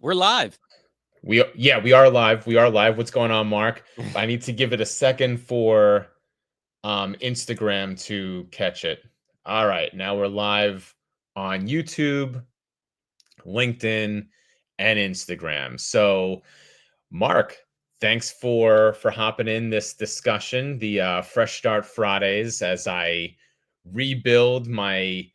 we're live. We are live. We are live. What's going on, Mark? I need to give it a second for Instagram to catch it. All right, now we're live on YouTube, LinkedIn, and Instagram. So, Mark, thanks for hopping in this discussion, the Fresh Start Fridays, as I rebuild my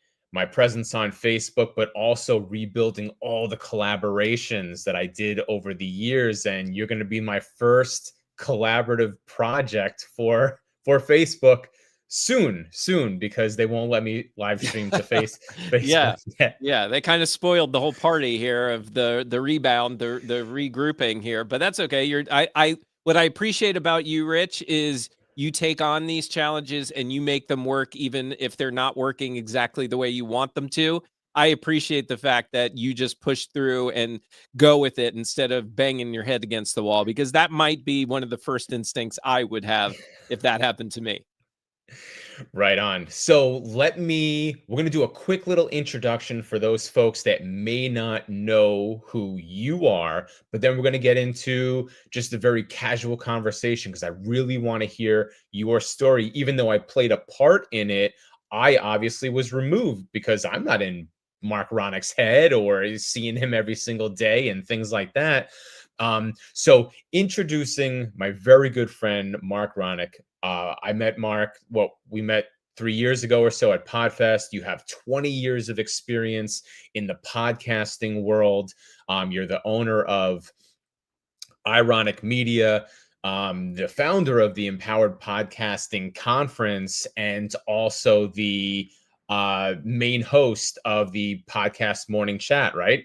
presence on Facebook, but also rebuilding all the collaborations that I did over the years. And you're going to be my first collaborative project for Facebook soon, because they won't let me live stream to Facebook yet. Yeah, they kind of spoiled the whole party here of the rebound, the regrouping here, but that's okay. What I appreciate about you, Rich, is you take on these challenges and you make them work even if they're not working exactly the way you want them to. I appreciate the fact that you just push through and go with it instead of banging your head against the wall, because that might be one of the first instincts I would have if that happened to me. Right on. So we're going to do a quick little introduction for those folks that may not know who you are, but then we're going to get into just a very casual conversation because I really want to hear your story. Even though I played a part in it, I obviously was removed because I'm not in Marc Ronick's head or seeing him every single day and things like that. So introducing my very good friend, Marc Ronick. I met Mark, we met 3 years ago or so at PodFest. You have 20 years of experience in the podcasting world. You're the owner of iRonick Media, the founder of the Empowered Podcasting Conference, and also the main host of the podcast Morning Chat, right?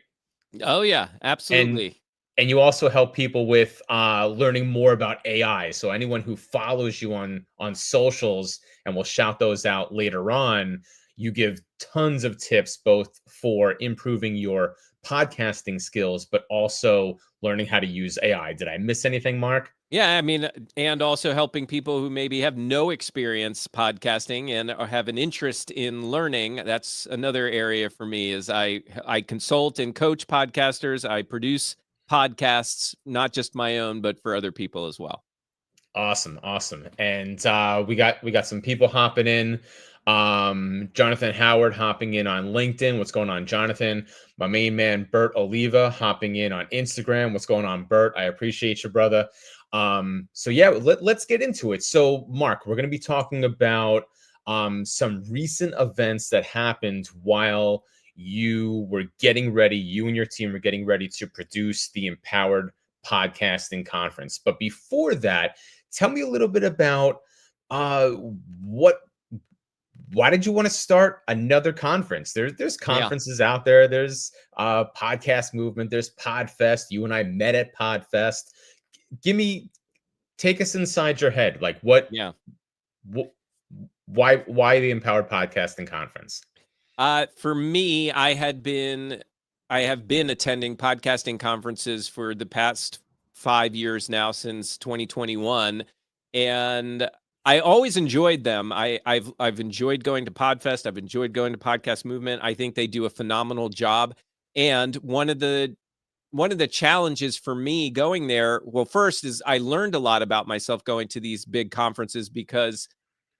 Oh yeah, And absolutely. and you also help people with learning more about AI. So anyone who follows you on socials, and we'll shout those out later on, you give tons of tips both for improving your podcasting skills, but also learning how to use AI. Did I miss anything, Mark? Yeah, I mean, and also helping people who maybe have no experience podcasting and have an interest in learning. That's another area for me. Is I consult and coach podcasters. I produce podcasts, not just my own, but for other people as well. Awesome. And we got some people hopping in. Jonathan Howard hopping in on LinkedIn. What's going on, Jonathan? My main man Bert Oliva hopping in on Instagram. What's going on, Bert? I appreciate you, brother. So yeah, let's get into it. So Mark, we're going to be talking about some recent events that happened while you and your team were getting ready to produce the Empowered Podcasting Conference. But before that, tell me a little bit about what why did you want to start another conference? There's conferences out there. There's podcast movement. There's Podfest. You and I met at Podfest. Take us inside your head. Like Yeah. why the Empowered Podcasting Conference? For me, I have been attending podcasting conferences for the past 5 years now, since 2021, and I always enjoyed them. I've enjoyed going to Podfest. I've enjoyed going to Podcast Movement. I think they do a phenomenal job. And one of the challenges for me going there, well, first is I learned a lot about myself going to these big conferences, because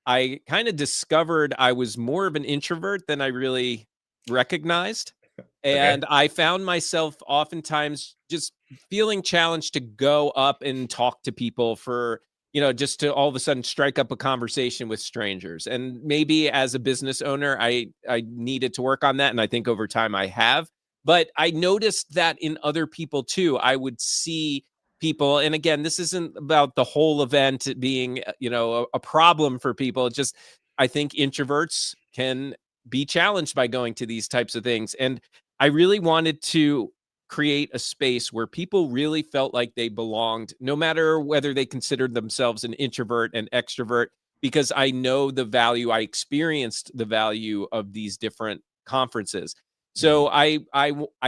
I kind of discovered I was more of an introvert than I really recognized. Okay. And I found myself oftentimes just feeling challenged to go up and talk to people for, just to all of a sudden strike up a conversation with strangers. And maybe as a business owner, I needed to work on that. And I think over time I have. But I noticed that in other people too. I would see people, and again, this isn't about the whole event being a problem for people. It's just, I think introverts can be challenged by going to these types of things, and I really wanted to create a space where people really felt like they belonged, no matter whether they considered themselves an introvert and extrovert, because I know the value, I experienced the value of these different conferences. So I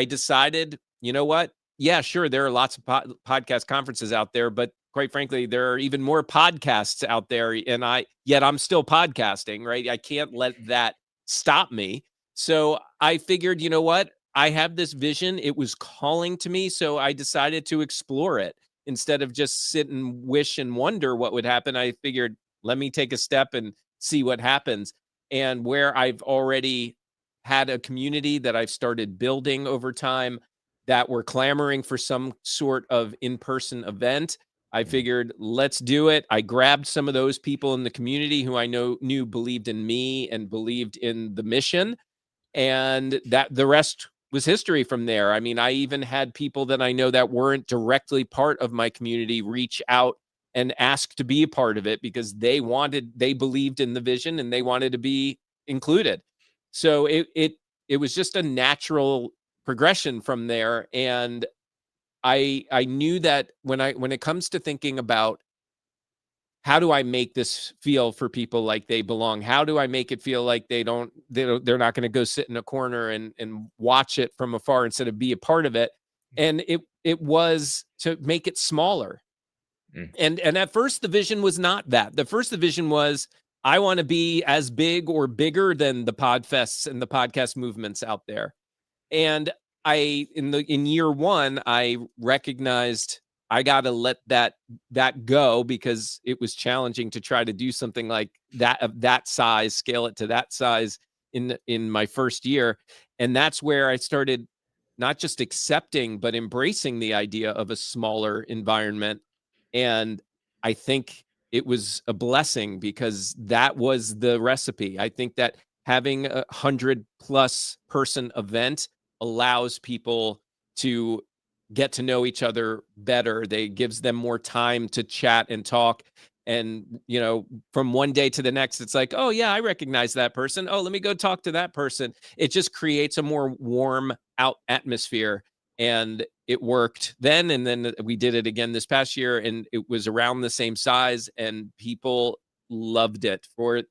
decided, you know what, yeah, sure, there are lots of podcast conferences out there, but quite frankly, there are even more podcasts out there, and I'm still podcasting, right? I can't let that stop me. So I figured, you know what? I have this vision. It was calling to me. So I decided to explore it instead of just sit and wish and wonder what would happen. I figured, let me take a step and see what happens. And where I've already had a community that I've started building over time that were clamoring for some sort of in-person event, I figured, let's do it. I grabbed some of those people in the community who I knew believed in me and believed in the mission, and that the rest was history from there. I mean, I even had people that I know that weren't directly part of my community reach out and ask to be a part of it because they believed in the vision and they wanted to be included. So it was just a natural progression from there. And I knew that when it comes to thinking about how do I make this feel for people like they belong? How do I make it feel like they're not going to go sit in a corner and watch it from afar instead of be a part of it? And it was to make it smaller. Mm. And at first the vision was not that. The first the vision was I want to be as big or bigger than the podfests and the podcast movements out there. And in year one, I recognized I got to let that go because it was challenging to try to do something like that of that size, scale it to that size in my first year. And that's where I started not just accepting but embracing the idea of a smaller environment. And I think it was a blessing because that was the recipe. I think that having 100+ person event allows people to get to know each other better. They gives them more time to chat and talk. And, from one day to the next, it's like, oh yeah, I recognize that person. Oh, let me go talk to that person. It just creates a more warm out atmosphere. And it worked then. And then we did it again this past year and it was around the same size and people loved it for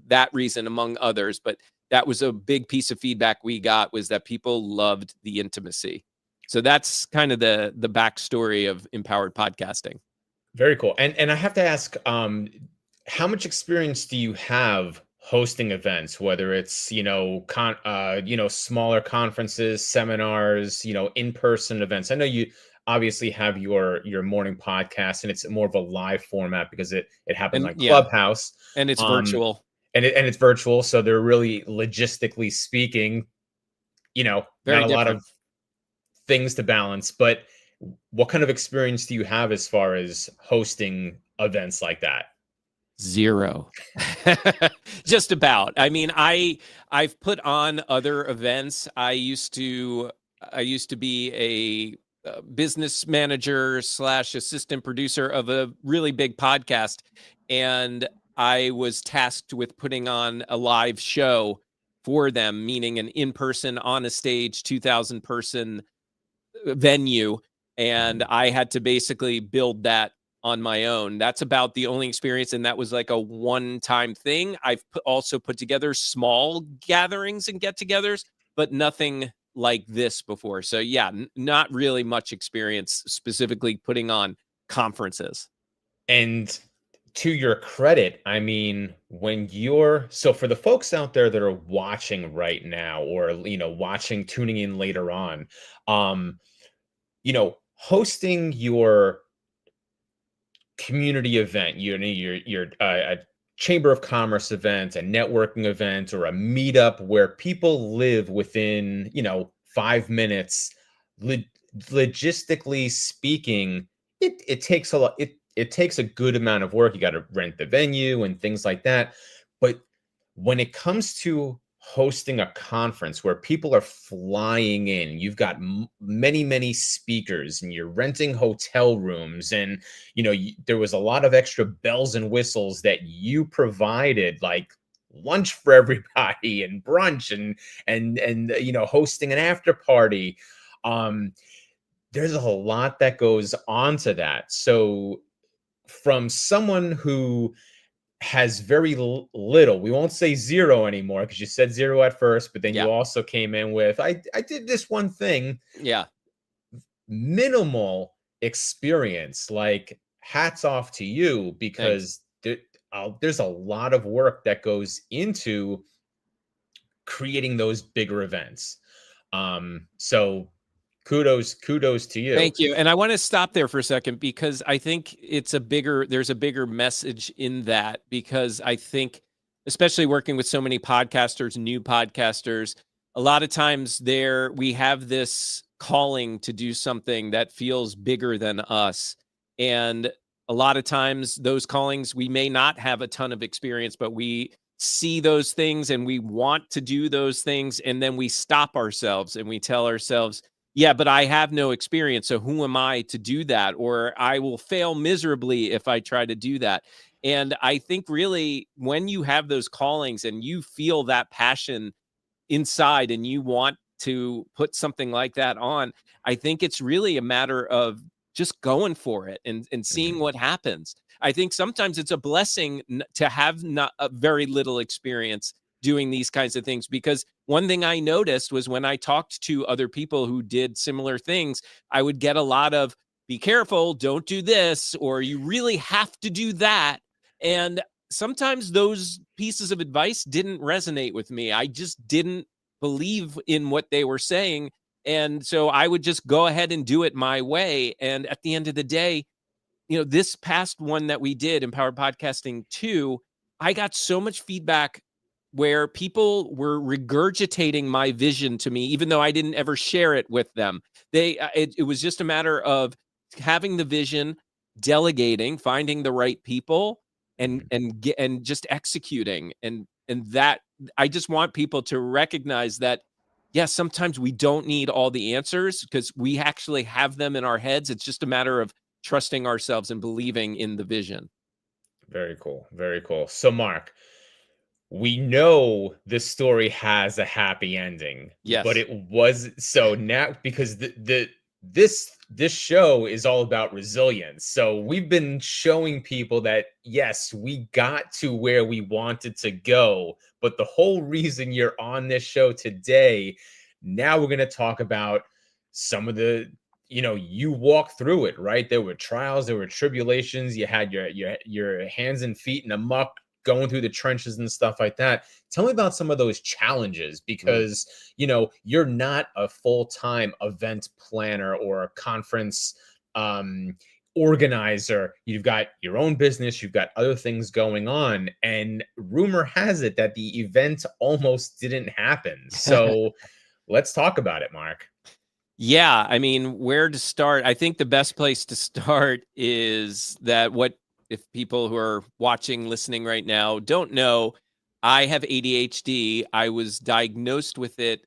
that reason, among others. But that was a big piece of feedback we got, was that people loved the intimacy. So that's kind of the backstory of empowered podcasting. Very cool. And I have to ask, how much experience do you have hosting events, whether it's, smaller conferences, seminars, in-person events? I know you obviously have your morning podcast and it's more of a live format because it happens And on yeah, Clubhouse. and it's Um, virtual. and it's virtual. So they're really logistically speaking, not Very a lot different. of things to balance, but what kind of experience do you have as far as hosting events like that? Zero. Just about. I mean, I've put on other events. I used to be a business manager slash assistant producer of a really big podcast, and I was tasked with putting on a live show for them, meaning an in-person on a stage 2,000 person venue, and I had to basically build that on my own. That's about the only experience, and that was like a one-time thing. I've also put together small gatherings and get-togethers, but nothing like this before. So yeah, not really much experience specifically putting on conferences. And to your credit, I mean, so for the folks out there that are watching right now or, watching, tuning in later on, hosting your community event, a chamber of commerce event, a networking event, or a meetup where people live within 5 minutes. Lo- Logistically speaking, it takes a lot. It takes a good amount of work. You got to rent the venue and things like that. But when it comes to hosting a conference where people are flying in, you've got many speakers, and you're renting hotel rooms, and there was a lot of extra bells and whistles that you provided, like lunch for everybody and brunch and hosting an after party. Um, there's a lot that goes on to that. So from someone who has very little. We won't say zero anymore because you said zero at first, but then Yeah. you also came in with I did this one thing, Yeah. minimal experience. Like, hats off to you, Thanks. because there's a lot of work that goes into creating those bigger events. So kudos to you. Thank you. And I want to stop there for a second because I think there's a bigger message in that, because I think, especially working with so many podcasters, new podcasters, a lot of times we have this calling to do something that feels bigger than us. And a lot of times those callings, we may not have a ton of experience, but we see those things and we want to do those things. And then we stop ourselves and we tell ourselves, yeah, but I have no experience. So who am I to do that? Or I will fail miserably if I try to do that. And I think really when you have those callings and you feel that passion inside and you want to put something like that on, I think it's really a matter of just going for it and seeing Mhm. what happens. I think sometimes it's a blessing to have not a very little experience doing these kinds of things, because one thing I noticed was when I talked to other people who did similar things, I would get a lot of, be careful, don't do this, or you really have to do that. And sometimes those pieces of advice didn't resonate with me. I just didn't believe in what they were saying. And so I would just go ahead and do it my way. And at the end of the day, this past one that we did, Empowered Podcasting 2, I got so much feedback where people were regurgitating my vision to me, even though I didn't ever share it with them. It was just a matter of having the vision, delegating, finding the right people, and Mhm. and just executing. And that, I just want people to recognize that, yes, sometimes we don't need all the answers because we actually have them in our heads. It's just a matter of trusting ourselves and believing in the vision. Very cool. Very cool. So, Mark, we know this story has a happy ending, but Yes. it was so now because this show is all about resilience. So we've been showing people that yes, we got to where we wanted to go, but the whole reason you're on this show today, now we're going to talk about some of the, you walk through it, right? There were trials, there were tribulations, you had your hands and feet in a muck going through the trenches and stuff like that. Tell me about some of those challenges, Mm. because you're not a full-time event planner or a conference organizer. You've got your own business, you've got other things going on, and rumor has it that the event almost didn't happen. So let's talk about it, Mark. Yeah, I mean, where to start? I think the best place to start is that, what if people who are watching, listening right now don't know, I have ADHD. I was diagnosed with it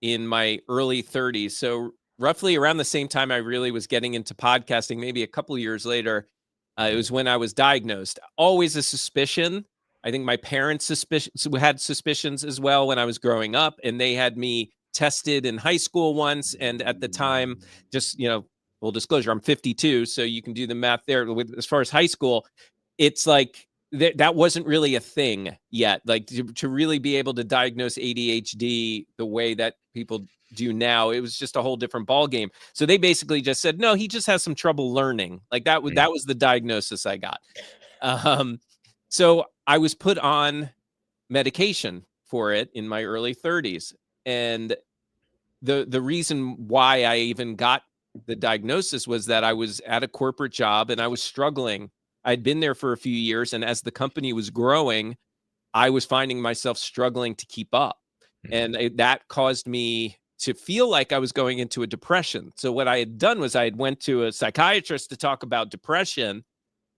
in my early 30s. So roughly around the same time I really was getting into podcasting, maybe a couple of years later, it Mhm. was when I was diagnosed. Always a suspicion. I think my parents had suspicions as well when I was growing up, and they had me tested in high school once. And at the time, just, full disclosure, I'm 52, so you can do the math there. As far as high school, it's like that wasn't really a thing yet. Like to really be able to diagnose ADHD the way that people do now, it was just a whole different ball game. So they basically just said, no, he just has some trouble learning. Like Mhm. that was the diagnosis I got. Um, so I was put on medication for it in my early 30s. And the reason why I even got the diagnosis was that I was at a corporate job and I was struggling. I'd been there for a few years, and as the company was growing, I was finding myself struggling to keep up. Mhm. And that caused me to feel like I was going into a depression. So what I had done was I had went to a psychiatrist to talk about depression,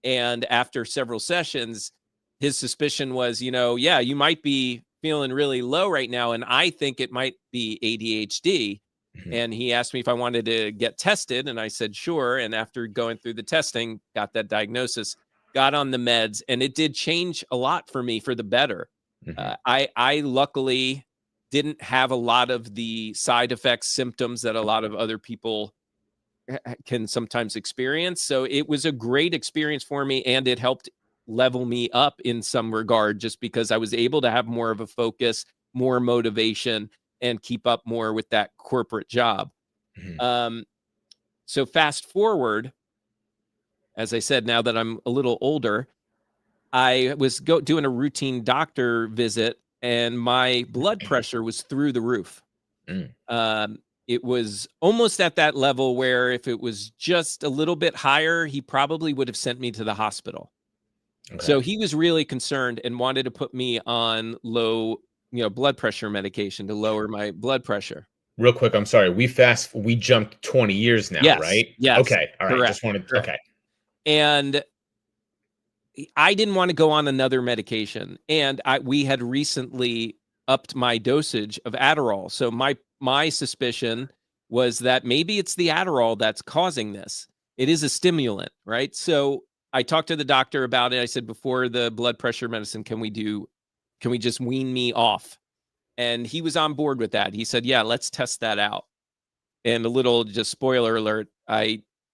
and after several sessions, his suspicion was, yeah, you might be feeling really low right now, and I think it might be ADHD. Mhm. And he asked me if I wanted to get tested, and I said sure. And after going through the testing, got that diagnosis, got on the meds, and it did change a lot for me for the better. Mhm. I luckily didn't have a lot of the side effects, symptoms that a lot of other people can sometimes experience. So it was a great experience for me, and it helped level me up in some regard, just because I was able to have more of a focus, more motivation, and keep up more with that corporate job. Mhm. Um, so fast forward, as I said, now that I'm a little older, I was doing a routine doctor visit, and my blood pressure was through the roof. Mm, It was almost at that level where if it was just a little bit higher, he probably would have sent me to the hospital. okay. So he was really concerned and wanted to put me on low, blood pressure medication to lower my blood pressure. Real quick, I'm sorry. We jumped 20 years now, Yes, right? yes, Okay. All right. correct, Just wanted correct. okay. And I didn't want to go on another medication, and we had recently upped my dosage of Adderall. So my suspicion was that maybe it's the Adderall that's causing this. It is a stimulant, right? So I talked to the doctor about it. I said, before the blood pressure medicine, can we just wean me off? And he was on board with that. He said, yeah, let's test that out. And a little just spoiler alert,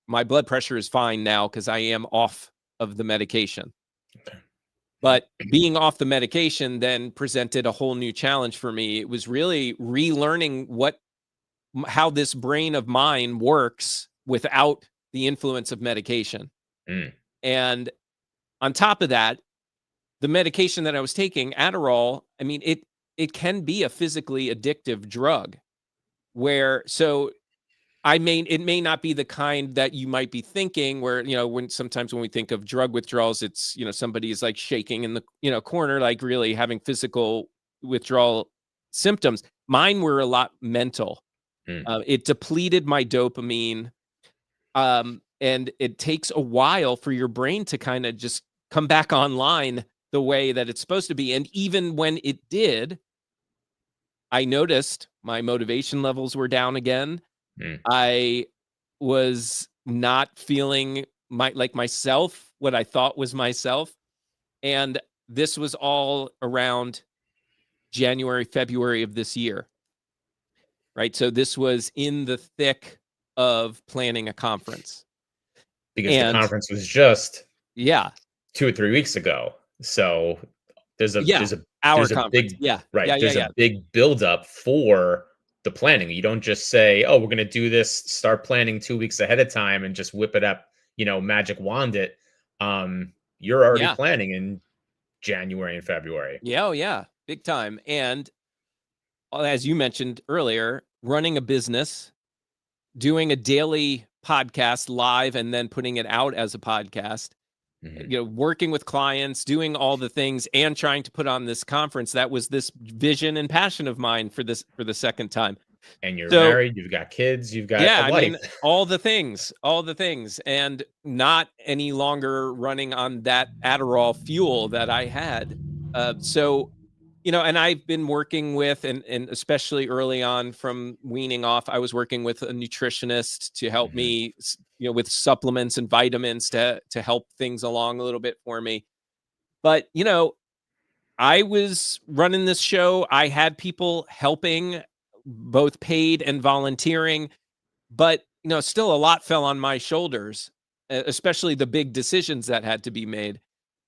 my blood pressure is fine now because I am off of the medication. Okay. But being off the medication then presented a whole new challenge for me. It was really relearning how this brain of mine works without the influence of medication. Mm, And on top of that, the medication that I was taking, Adderall, I mean, it can be a physically addictive drug so it may not be the kind that you might be thinking where, sometimes when we think of drug withdrawals, it's, somebody is like shaking in the, corner, like really having physical withdrawal symptoms. Mine were a lot mental. mm. It depleted my dopamine. And it takes a while for your brain to kind of just come back online the way that it's supposed to be. And even when it did, I noticed my motivation levels were down again. Mm. I was not feeling myself, what I thought was myself. And this was all around January, February of this year, right? So this was in the thick of planning a conference. Because the And conference was just yeah, 2 or 3 weeks ago. So there's a yeah, there's a our there's a conference. big Yeah, right, yeah, yeah, there's a yeah. big buildup for the planning. You don't just say, "Oh, we're gonna do this," start planning 2 weeks ahead of time and just whip it up, magic wand it. You're already Yeah. planning in January and February. Yeah, oh yeah, big time. And as you mentioned earlier, running a business, doing a daily podcast live and then putting it out as a podcast, Mhm. working with clients, doing all the things and trying to put on this conference. That was this vision and passion of mine for the second time. And you're So, married, you've got kids, you've got a yeah, I life. mean, all the things, and not any longer running on that Adderall fuel that I had. So, and I've been working with, and especially early on from weaning off, I was working with a nutritionist to help Mhm. me, with supplements and vitamins to help things along a little bit for me. But, I was running this show. I had people helping, both paid and volunteering, but, still a lot fell on my shoulders, especially the big decisions that had to be made.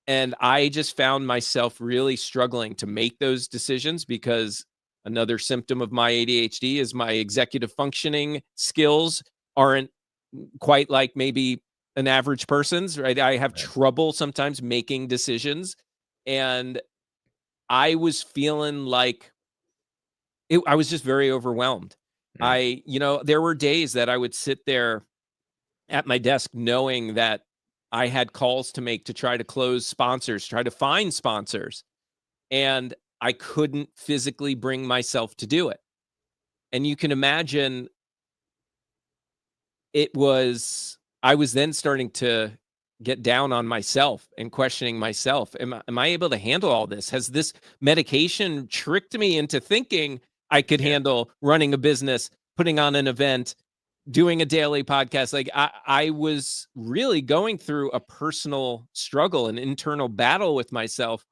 And I just found myself really struggling to make those decisions because another symptom of my ADHD is my executive functioning skills aren't quite like maybe an average person's, right? I have Right. trouble sometimes making decisions. And I was feeling like I was just very overwhelmed. Mm. There were days that I would sit there at my desk knowing that I had calls to make to try to close sponsors, try to find sponsors, and I couldn't physically bring myself to do it. And you can imagine I was then starting to get down on myself and questioning myself. Am I able to handle all this? Has this medication tricked me into thinking I could Yeah. handle running a business, putting on an event, doing a daily podcast? Like I was really going through a personal struggle, an internal battle with myself.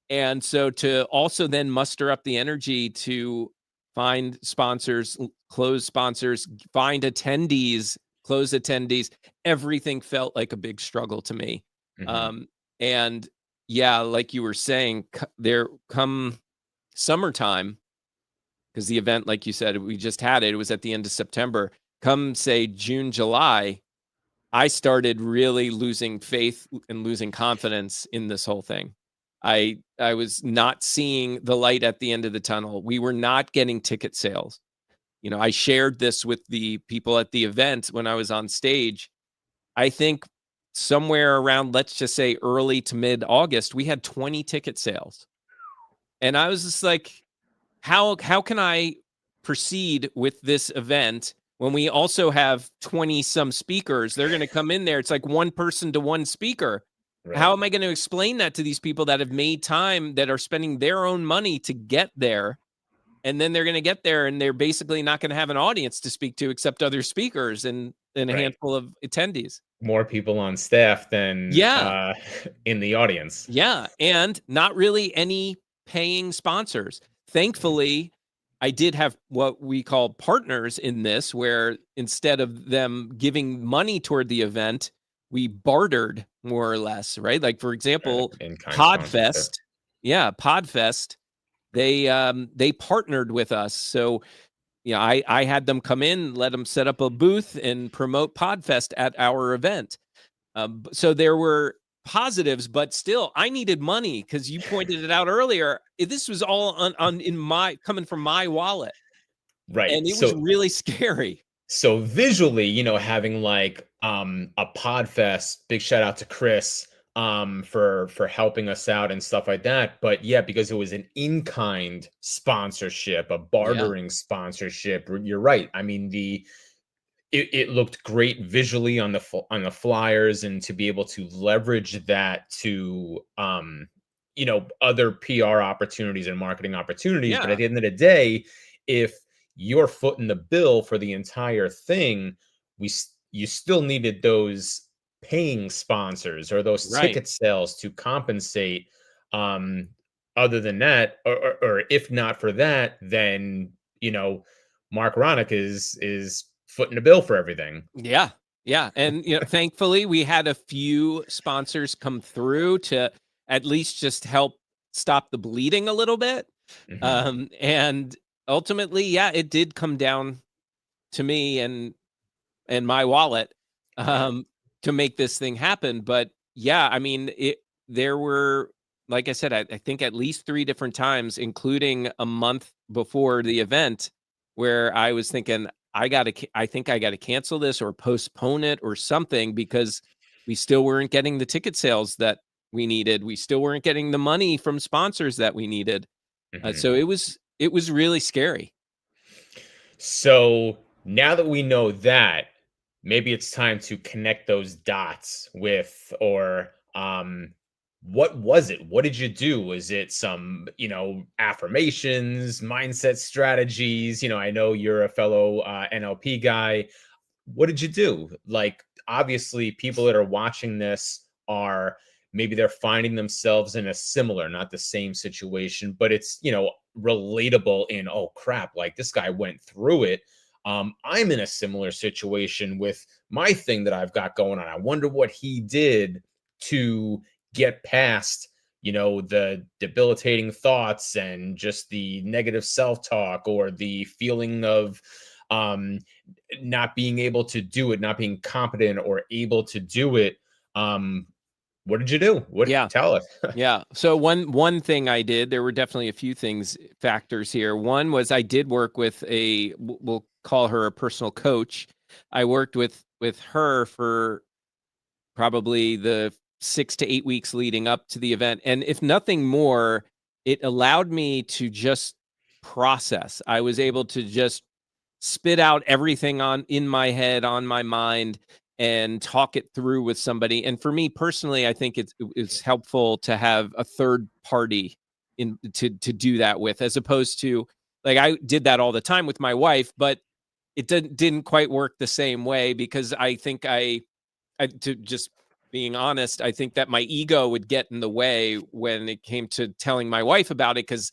And so to also then muster up the energy to find sponsors, close sponsors, find attendees, close attendees, everything felt like a big struggle to me. Mhm. And yeah, like you were saying, there come summertime, because the event, like you said, we just had it was at the end of September. Come say June, July, I started really losing faith and losing confidence in this whole thing. I was not seeing the light at the end of the tunnel. We were not getting ticket sales. I shared this with the people at the event when I was on stage. I think somewhere around, let's just say early to mid August, we had 20 ticket sales. And I was just like, how can I proceed with this event when we also have 20 some speakers? They're going to come in there. It's like one person to one speaker. Right. How am I going to explain that to these people that have made time, that are spending their own money to get there? And then they're going to get there and they're basically not going to have an audience to speak to except other speakers and a Right. handful of attendees. More people on staff than Yeah. in the audience. Yeah. And not really any paying sponsors. Thankfully, I did have what we call partners in this, where instead of them giving money toward the event, we bartered more or less, right? Like, for example, In-kind sponsorship. Podfest. Yeah, Podfest. They partnered with us. So, I had them come in, let them set up a booth and promote Podfest at our event. So there were positives, but still, I needed money because you pointed it out earlier. This was all on in my coming from my wallet, Right. and it was really scary. So visually, having like a Podfest, big shout out to Chris for helping us out and stuff like that. But yeah, because it was an in-kind sponsorship, a Yeah, bartering sponsorship, you're right. I mean, it looked great visually on the flyers, and to be able to leverage that to other PR opportunities and marketing opportunities. But at yeah, the end of the day, if you're footing the bill for the entire thing, you still needed those paying sponsors or those right. ticket sales to compensate. um Other than that, or if not for that, then Marc Ronick is footing the bill for everything. Yeah, yeah, and thankfully, we had a few sponsors come through to at least just help stop the bleeding a little bit. Mhm. And ultimately, yeah, it did come down to me and my wallet, Right. um, to make this thing happen. But yeah, I mean, there were, like I said, I think at least 3 different times, including a month before the event, where I was thinking, I think I gotta cancel this or postpone it or something, because we still weren't getting the ticket sales that we needed. We still weren't getting the money from sponsors that we needed. Mhm. So it was really scary. So now that we know that, maybe it's time to connect those dots with, or what was it? What did you do? Was it some, affirmations, mindset strategies? I know you're a fellow NLP guy. What did you do? Like, obviously, people that are watching this are, maybe they're finding themselves in a similar, not the same situation, but it's, relatable in, oh crap, like this guy went through it. I'm in a similar situation with my thing that I've got going on. I wonder what he did to get past, the debilitating thoughts and just the negative self-talk, or the feeling of um not being able to do it, not being competent or able to do it. Um, what did you do? What Yeah. Tell us. Yeah. So one thing I did, there were definitely a few factors here. One was I did work with we'll call her a personal coach. I worked with her for probably the 6 to 8 weeks leading up to the event, and if nothing more, it allowed me to just process. I was able to just spit out everything on in my head, on my mind, and talk it through with somebody. And for me personally, I think it's helpful to have a third party in to do that with, as opposed to, like, I did that all the time with my wife, but it didn't quite work the same way, because I think to just being honest, I think that my ego would get in the way when it came to telling my wife about it, because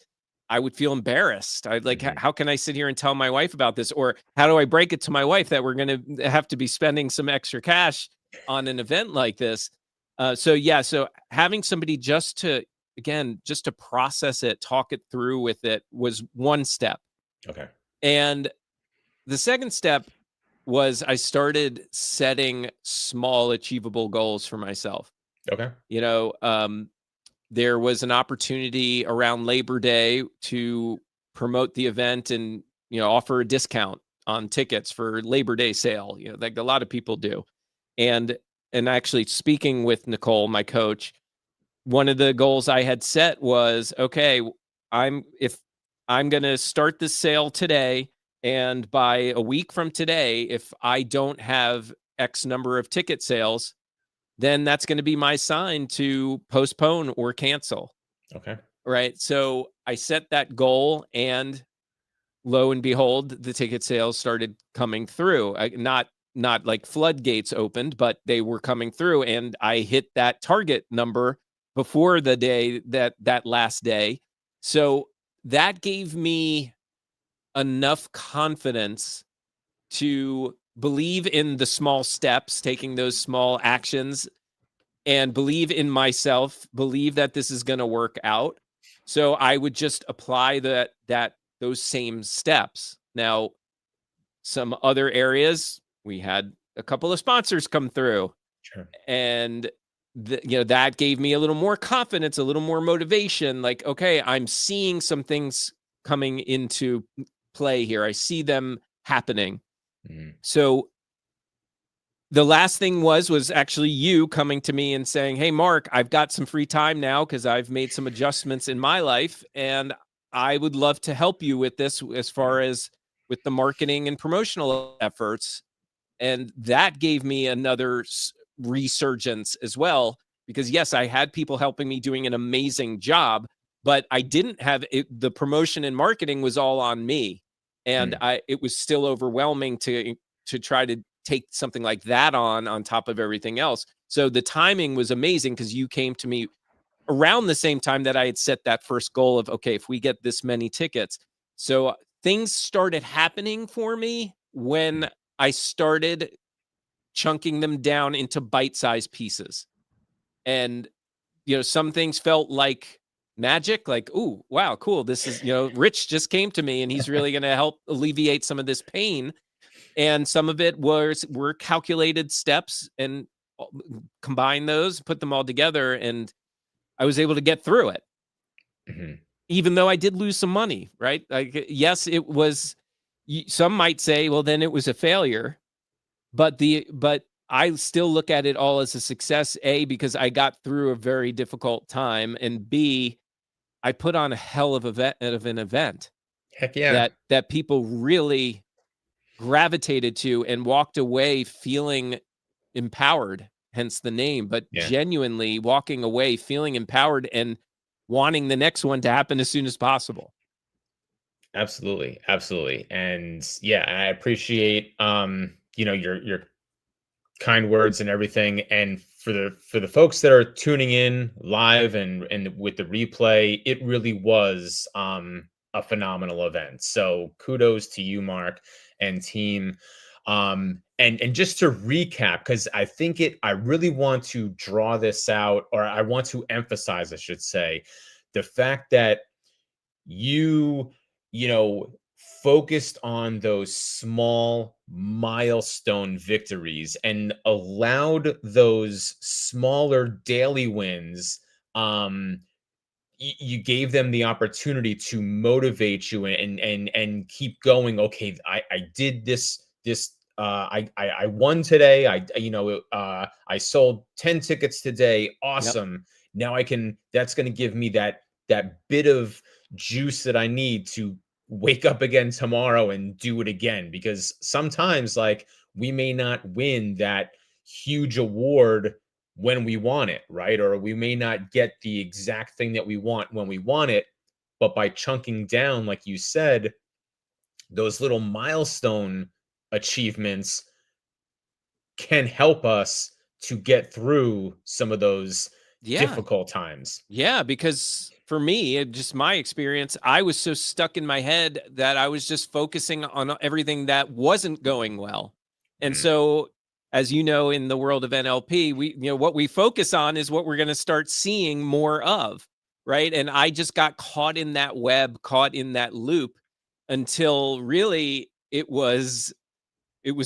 I would feel embarrassed. I'd like, Mhm. how can I sit here and tell my wife about this? Or how do I break it to my wife that we're going to have to be spending some extra cash on an event like this? So yeah, so having somebody just to process it, talk it through with it, was one step. Okay. And the second step was I started setting small achievable goals for myself. Okay. You know, there was an opportunity around Labor Day to promote the event and offer a discount on tickets for Labor Day sale, like a lot of people do. And actually speaking with Nicole, my coach, one of the goals I had set was, okay, if I'm going to start this sale today, and by a week from today, if I don't have X number of ticket sales, then that's going to be my sign to postpone or cancel. Okay. Right. So I set that goal, and lo and behold, the ticket sales started coming through. Not like floodgates opened, but they were coming through, and I hit that target number before the day that last day. So that gave me enough confidence to believe in the small steps, taking those small actions, and believe in myself, believe that this is going to work out. So I would just apply those same steps. Now, some other areas, we had a couple of sponsors come through, Sure. and that gave me a little more confidence, a little more motivation. Like, okay, I'm seeing some things coming into play here. I see them happening. Mm. So the last thing was actually you coming to me and saying, hey, Mark, I've got some free time now because I've made some adjustments in my life, and I would love to help you with this as far as with the marketing and promotional efforts. And that gave me another resurgence as well, because yes, I had people helping me doing an amazing job, but I didn't have it. The promotion and marketing was all on me. And it was still overwhelming to try to take something like that on top of everything else. So the timing was amazing, because you came to me around the same time that I had set that first goal of, okay, if we get this many tickets. So things started happening for me when I started chunking them down into bite-sized pieces. And, some things felt like magic, like, ooh, wow, cool. This is, Rich just came to me and he's really going to help alleviate some of this pain. And some of it were calculated steps, and combine those, put them all together, and I was able to get through it. Mm-hmm. Even though I did lose some money, right? Like, yes, it was, some might say, well, then it was a failure, but I still look at it all as a success, A, because I got through a very difficult time, and B, I put on a hell of an event Heck yeah. that people really gravitated to and walked away feeling empowered, hence the name, but Yeah. genuinely walking away feeling empowered and wanting the next one to happen as soon as possible. Absolutely. Absolutely. And yeah, I appreciate your kind words and everything. And for the folks that are tuning in live and with the replay, it really was a phenomenal event. So kudos to you, Mark, and team. And just to recap, because I really want to draw this out, or I want to emphasize, I should say, the fact that you you know focused on those small milestone victories and allowed those smaller daily wins. You gave them the opportunity to motivate you and keep going. Okay, I did this. I won today. I sold 10 tickets today. Yep. Awesome. Now that's going to give me that bit of juice that I need to wake up again tomorrow and do it again, because sometimes, like, we may not win that huge award when we want it, right? Or we may not get the exact thing that we want when we want it, but by chunking down, like you said, those little milestone achievements can help us to get through some of those Yeah. difficult times. Yeah, because for me, just my experience, I was so stuck in my head that I was just focusing on everything that wasn't going well. And Mm. so, as you know, in the world of NLP, what we focus on is what we're going to start seeing more of, right? And I just got caught in that web, caught in that loop, until really it was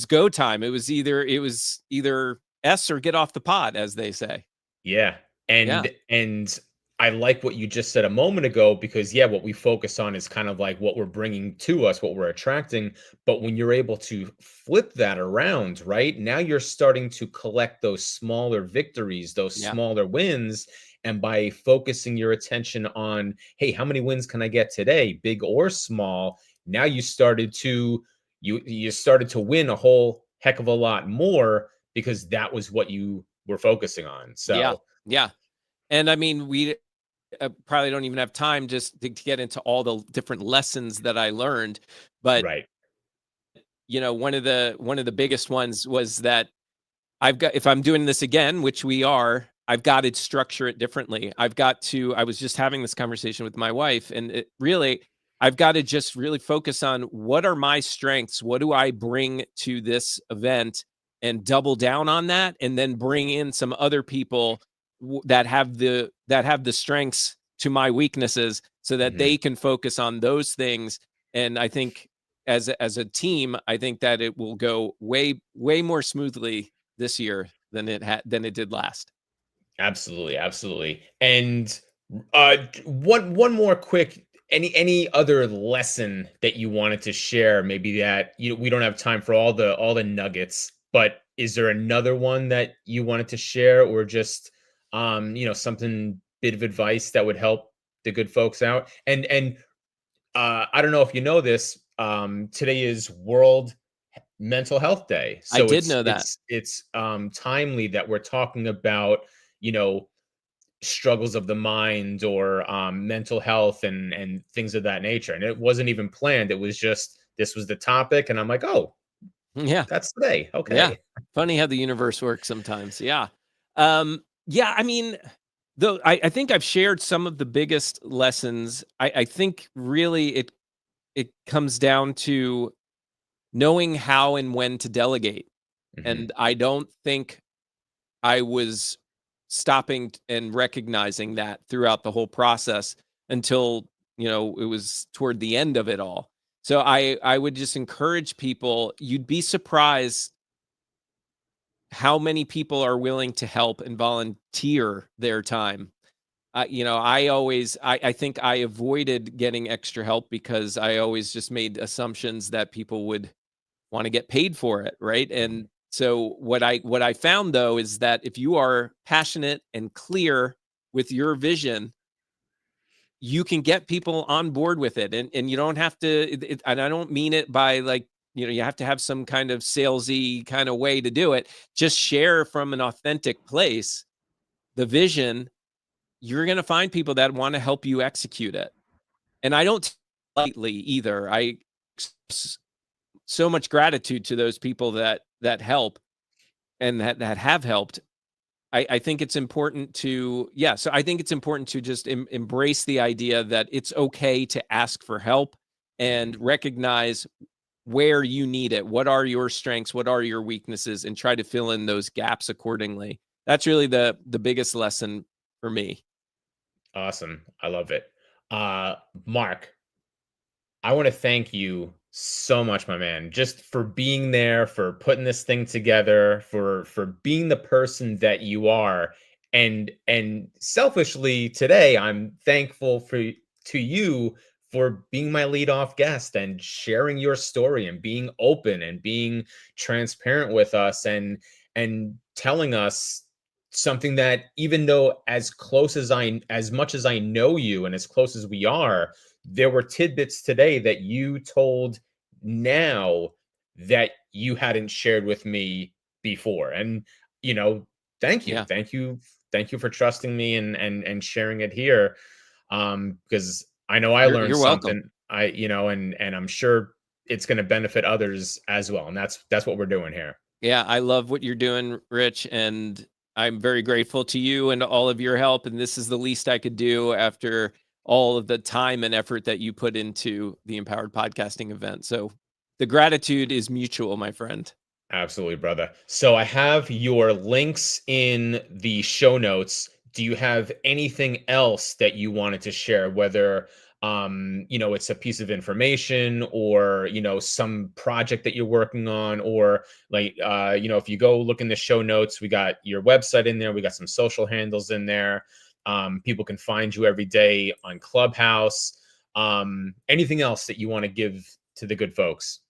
go time. It was either S or get off the pot, as they say. Yeah. Yeah. And I like what you just said a moment ago, because yeah, what we focus on is kind of like what we're bringing to us, what we're attracting. But when you're able to flip that around, right now you're starting to collect those smaller victories, those Yeah. smaller wins. And by focusing your attention on, hey, how many wins can I get today, big or small? Now you started to win a whole heck of a lot more, because that was what you were focusing on. Yeah. So, Yeah. And I mean, we probably don't even have time just to get into all the different lessons that I learned. But, right. one of the biggest ones was that if I'm doing this again, which we are, I've got to structure it differently. I was just having this conversation with my wife, and I've got to just really focus on what are my strengths? What do I bring to this event, and double down on that, and then bring in some other people that have the strengths to my weaknesses, so that Mhm. they can focus on those things. And I think as a team, I think that it will go way more smoothly this year than it did last. Absolutely, absolutely. And one more quick, any other lesson that you wanted to share, maybe that we don't have time for all the nuggets, but is there another one that you wanted to share, or just something, bit of advice that would help the good folks out? And I don't know if you know this, today is World Mental Health Day. I So did it's know that. it's it's timely that we're talking about, you know, struggles of the mind, or mental health, and things of that nature. And it wasn't even planned. It was just, this was the topic, and I'm like, oh, Yeah, that's today. yeah. Okay. Funny how the universe works sometimes. Yeah. Yeah, I mean, though I think I've shared some of the biggest lessons. I think really it comes down to knowing how and when to delegate. Hmm. And I don't think I was stopping and recognizing that throughout the whole process until, it was toward the end of it all. So I would just encourage people, you'd be surprised how many people are willing to help and volunteer their time. I think I avoided getting extra help because I always just made assumptions that people would want to get paid for it, right? And so what I found though is that if you are passionate and clear with your vision, you can get people on board with it, and you don't have to. And I don't mean it by like, you have to have some kind of salesy kind of way to do it. Just share from an authentic place the vision. You're going to find people that want to help you execute it. And I don't take it lightly either. So much gratitude to those people that help and that have helped. I think it's important to, yeah. So I think it's important to just embrace the idea that it's okay to ask for help and recognize where you need it. What are your strengths? What are your weaknesses? And try to fill in those gaps accordingly. That's really the biggest lesson for me. Awesome. I love it. Uh, Mark, I want to thank you so much, my man, just for being there, for putting this thing together, for being the person that you are. And selfishly today, I'm thankful to you for being my lead off guest and sharing your story and being open and being transparent with us, and telling us something that, even though as much as I know you and as close as we are, there were tidbits today that you told now that you hadn't shared with me before. And, you know, thank you. Yeah, Thank you. Thank you for trusting me, and sharing it here. Because I know I learned you're welcome. something. And I'm sure it's going to benefit others as well. And that's what we're doing here. Yeah, I love what you're doing, Rich, and I'm very grateful to you and all of your help. And this is the least I could do after all of the time and effort that you put into the Empowered Podcasting event. So the gratitude is mutual, my friend. Absolutely, brother. So I have your links in the show notes. Do you have anything else that you wanted to share, whether it's a piece of information, or some project that you're working on, or like if you go look in the show notes, we got your website in there, we got some social handles in there. People can find you every day on Clubhouse. Anything else that you want to give to the good folks?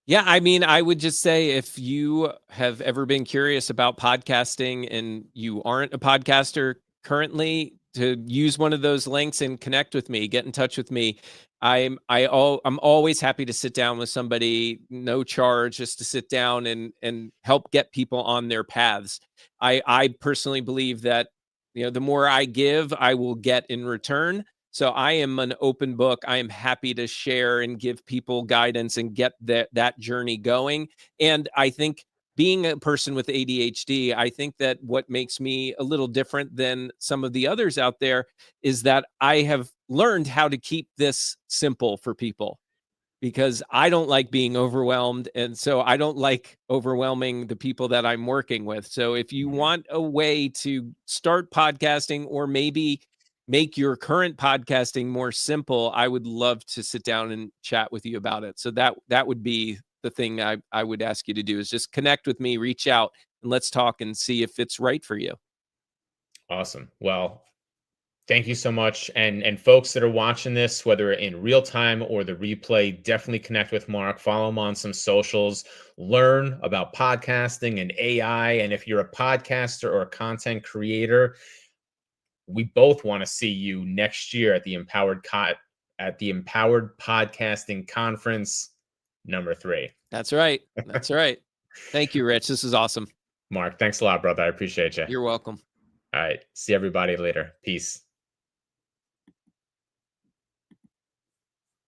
Yeah, I mean, I would just say if you have ever been curious about podcasting and you aren't a podcaster currently, to use one of those links and connect with me, get in touch with me. I'm always happy to sit down with somebody, no charge, just to sit down and help get people on their paths. I personally believe that, the more I give, I will get in return. So I am an open book. I am happy to share and give people guidance and get that journey going. And I think, being a person with ADHD, I think that what makes me a little different than some of the others out there is that I have learned how to keep this simple for people, because I don't like being overwhelmed. And so I don't like overwhelming the people that I'm working with. So if you want a way to start podcasting, or maybe make your current podcasting more simple, I would love to sit down and chat with you about it. So that would be the thing I would ask you to do, is just connect with me, reach out, and let's talk and see if it's right for you. Awesome. Well, thank you so much. And folks that are watching this, whether in real time or the replay, definitely connect with Marc. Follow him on some socials. Learn about podcasting and AI. And if you're a podcaster or a content creator, we both want to see you next year at the Empowered Podcasting Conference #3. That's right. That's right. Thank you, Rich. This is awesome. Marc, thanks a lot, brother. I appreciate you. You're welcome. All right. See everybody later. Peace.